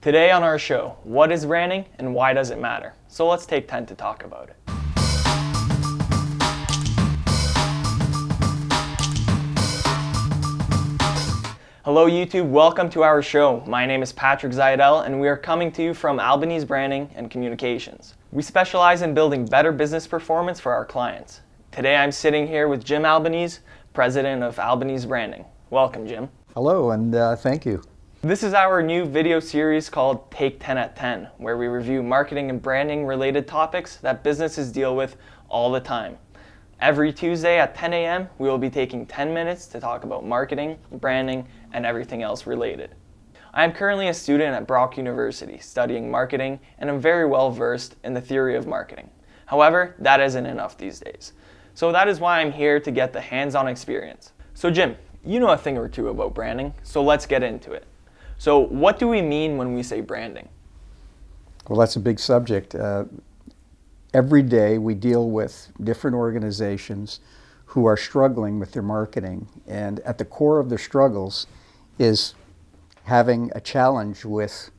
Today on our show, what is branding and why does it matter? So let's take 10 to talk about it. Hello YouTube, welcome to our show. My name is Patrick Zajdel and we are coming to you from Albanese Branding and Communications. We specialize in building better business performance for our clients. Today I'm sitting here with Jim Albanese, President of Albanese Branding. Welcome, Jim. Hello, and thank you. This is our new video series called Take 10 at 10, where we review marketing and branding related topics that businesses deal with all the time. Every Tuesday at 10 a.m., we will be taking 10 minutes to talk about marketing, branding, and everything else related. I am currently a student at Brock University studying marketing, and I'm very well versed in the theory of marketing. However, that isn't enough these days. So that is why I'm here to get the hands-on experience. So Jim, you know a thing or two about branding, so let's get into it. So what do we mean when we say branding? Well, that's a big subject. Every day we deal with different organizations who are struggling with their marketing, and at the core of their struggles is having a challenge with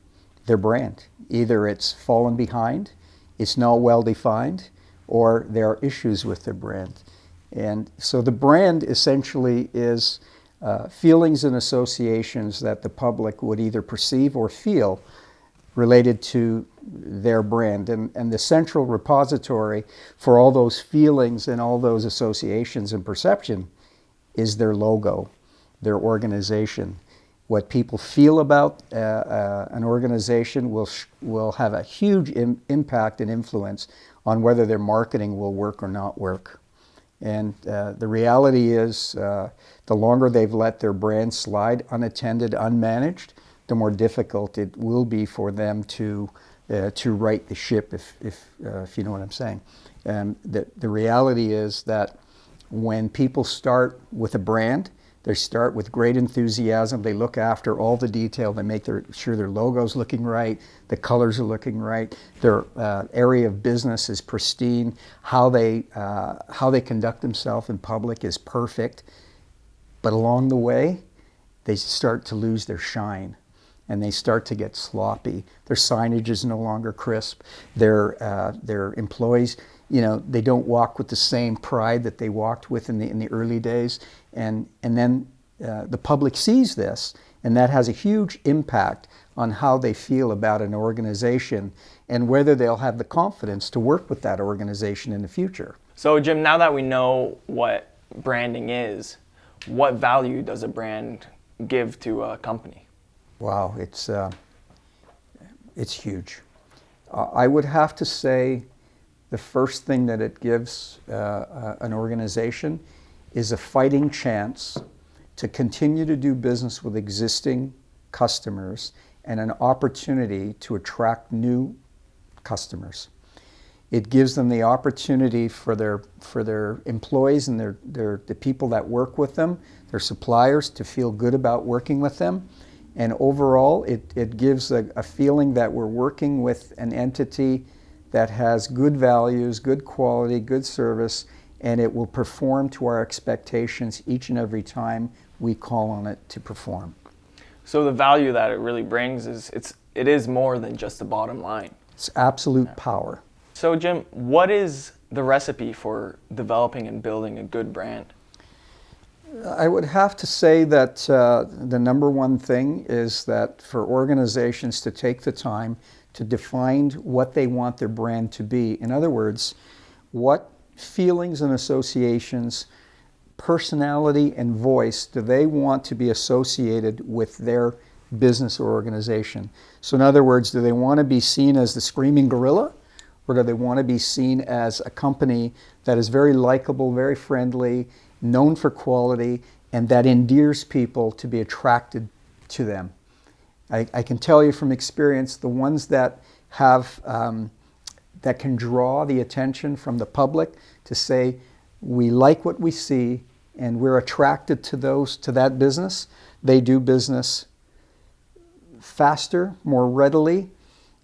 their brand. Either it's fallen behind, it's not well defined, or there are issues with their brand. And so the brand essentially is feelings and associations that the public would either perceive or feel related to their brand. And the central repository for all those feelings and all those associations and perception is their logo, their organization. What people feel about an organization will have a huge impact and influence on whether their marketing will work or not work. And the reality is, the longer they've let their brand slide unattended, unmanaged, the more difficult it will be for them to right the ship, if you know what I'm saying. The reality is that when people start with a brand, they start with great enthusiasm. They look after all the detail. They make sure their logo's looking right, the colors are looking right, their area of business is pristine, how they conduct themselves in public is perfect. But along the way, they start to lose their shine, and they start to get sloppy. Their signage is no longer crisp. Their employees, they don't walk with the same pride that they walked with in the early days. And then the public sees this, and that has a huge impact on how they feel about an organization and whether they'll have the confidence to work with that organization in the future. So Jim, now that we know what branding is, what value does a brand give to a company? Wow, it's huge. I would have to say the first thing that it gives an organization is a fighting chance to continue to do business with existing customers and an opportunity to attract new customers. It gives them the opportunity for their employees and the people that work with them, their suppliers, to feel good about working with them. And overall, it gives a feeling that we're working with an entity that has good values, good quality, good service, and it will perform to our expectations each and every time we call on it to perform. So the value that it really brings is it is more than just the bottom line. It's absolute power. So Jim, what is the recipe for developing and building a good brand? I would have to say that the number one thing is that for organizations to take the time to define what they want their brand to be. In other words, what feelings and associations, personality and voice do they want to be associated with their business or organization? So in other words, do they want to be seen as the screaming gorilla? Or do they want to be seen as a company that is very likable, very friendly, known for quality, and that endears people to be attracted to them? I can tell you from experience, the ones that have that can draw the attention from the public to say, we like what we see and we're attracted to that business, they do business faster, more readily,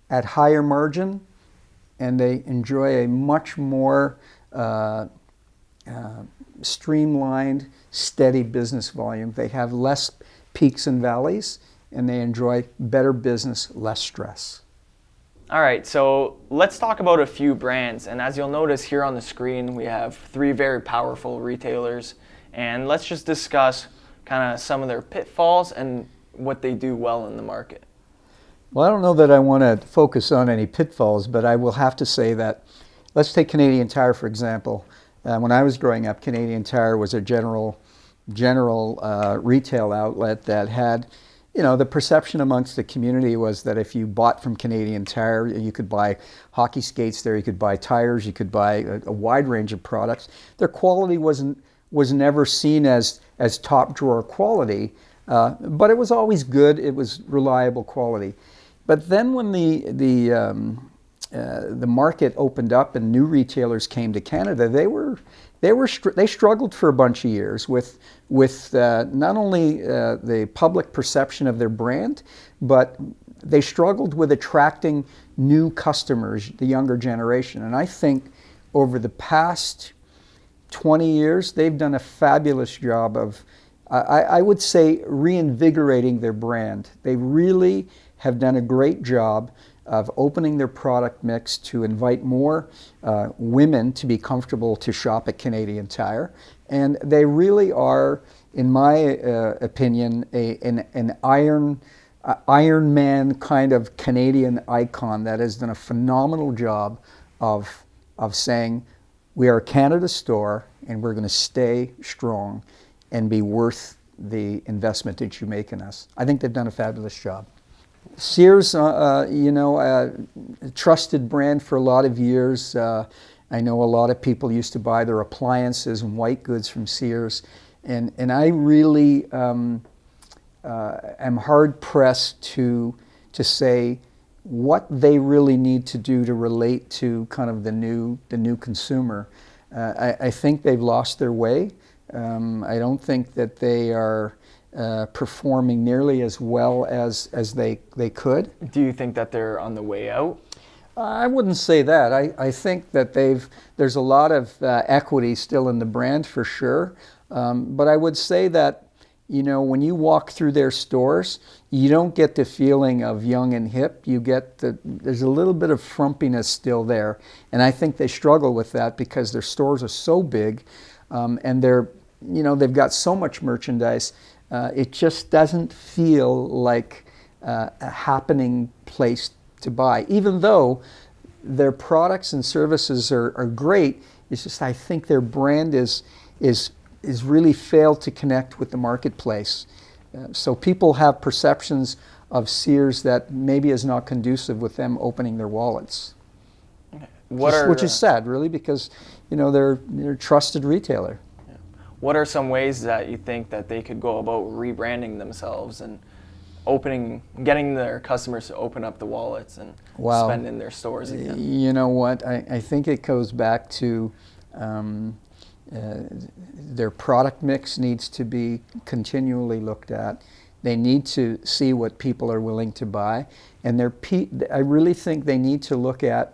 at higher margin, and they enjoy a much more streamlined, steady business volume. They have less peaks and valleys, and they enjoy better business, less stress. All right, so let's talk about a few brands. And as you'll notice here on the screen, we have 3 very powerful retailers. And let's just discuss kind of some of their pitfalls and what they do well in the market. Well, I don't know that I want to focus on any pitfalls, but I will have to say that, let's take Canadian Tire, for example. When I was growing up, Canadian Tire was a general retail outlet that had, the perception amongst the community was that if you bought from Canadian Tire, you could buy hockey skates there, you could buy tires, you could buy a wide range of products. Their quality was never seen as top drawer quality, but it was always good. It was reliable quality. But then when the market opened up and new retailers came to Canada, they struggled for a bunch of years with not only the public perception of their brand, but they struggled with attracting new customers, the younger generation. And I think over the past 20 years, they've done a fabulous job of, I would say, reinvigorating their brand. They really have done a great job of opening their product mix to invite more women to be comfortable to shop at Canadian Tire. And they really are, in my opinion, an Iron Man kind of Canadian icon that has done a phenomenal job of saying, we are a Canada store and we're going to stay strong and be worth the investment that you make in us. I think they've done a fabulous job. Sears, a trusted brand for a lot of years. I know a lot of people used to buy their appliances and white goods from Sears, and I really am hard pressed to say what they really need to do to relate to kind of the new consumer. I think they've lost their way. I don't think that they are performing nearly as well as they could. Do you think that they're on the way out? I wouldn't say that. I think that there's a lot of equity still in the brand for sure. But I would say that, when you walk through their stores, you don't get the feeling of young and hip. There's a little bit of frumpiness still there. And I think they struggle with that because their stores are so big, and they've got so much merchandise. It just doesn't feel like a happening place to buy, even though their products and services are great. It's just, I think their brand is really failed to connect with the marketplace. So people have perceptions of Sears that maybe is not conducive with them opening their wallets. Which is sad, really, because they're a trusted retailer. What are some ways that you think that they could go about rebranding themselves and getting their customers to open up the wallets and spend in their stores again? You know what? I think it goes back to their product mix needs to be continually looked at. They need to see what people are willing to buy, and I really think they need to look at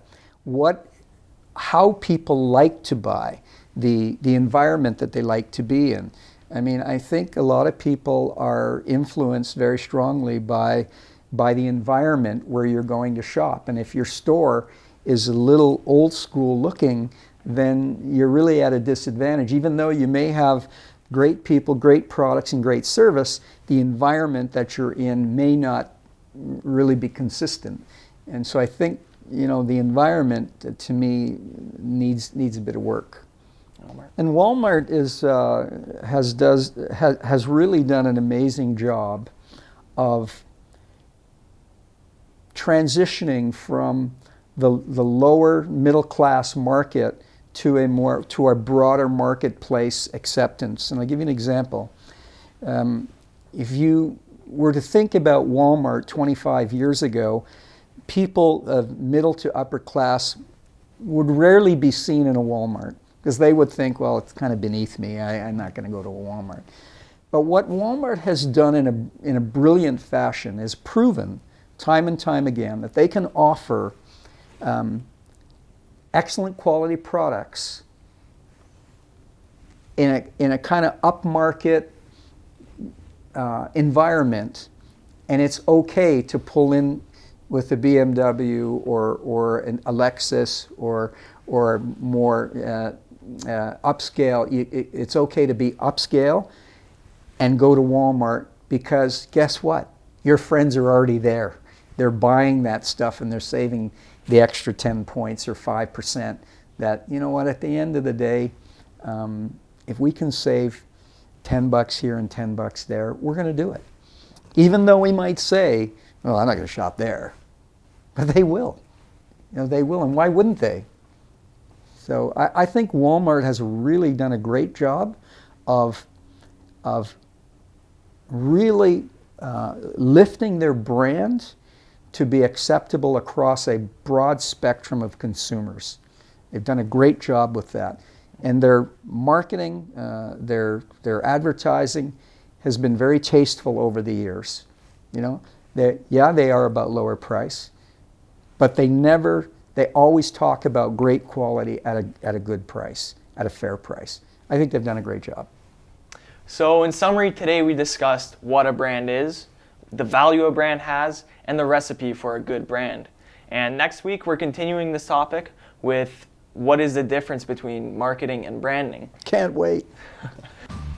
how people like to buy. The environment that they like to be in. I mean, I think a lot of people are influenced very strongly by the environment where you're going to shop. And if your store is a little old school looking, then you're really at a disadvantage. Even though you may have great people, great products, and great service, the environment that you're in may not really be consistent. And so I think, the environment, to me, needs a bit of work. Walmart. And Wal-Mart has really done an amazing job of transitioning from the lower middle class market to a broader marketplace acceptance. And I'll give you an example. If you were to think about Walmart 25 years ago, people of middle to upper class would rarely be seen in a Walmart, because they would think, well, it's kind of beneath me. I'm not going to go to a Walmart. But what Walmart has done in a brilliant fashion is proven time and time again that they can offer excellent quality products in a kind of upmarket environment And it's okay to pull in with a BMW or a Lexus or more upscale. It's okay to be upscale and go to Walmart, because guess what? Your friends are already there. They're buying that stuff and they're saving the extra 10 points or 5%. That, you know what, at the end of the day, if we can save $10 here and $10 there, we're going to do it. Even though we might say, well, I'm not going to shop there. But they will. You know, they will, and why wouldn't they? So I think Walmart has really done a great job of really lifting their brand to be acceptable across a broad spectrum of consumers. They've done a great job with that. And their marketing, their advertising has been very tasteful over the years. You know, they are about lower price, but they always talk about great quality at a good price, at a fair price. I think they've done a great job. So in summary, today we discussed what a brand is, the value a brand has, and the recipe for a good brand. And next week we're continuing this topic with what is the difference between marketing and branding. Can't wait.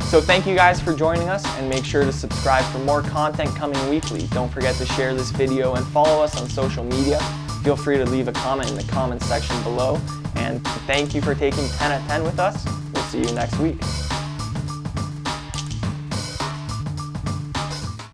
So thank you guys for joining us, and make sure to subscribe for more content coming weekly. Don't forget to share this video and follow us on social media. Feel free to leave a comment in the comment section below. And thank you for taking 10 at 10 with us. We'll see you next week.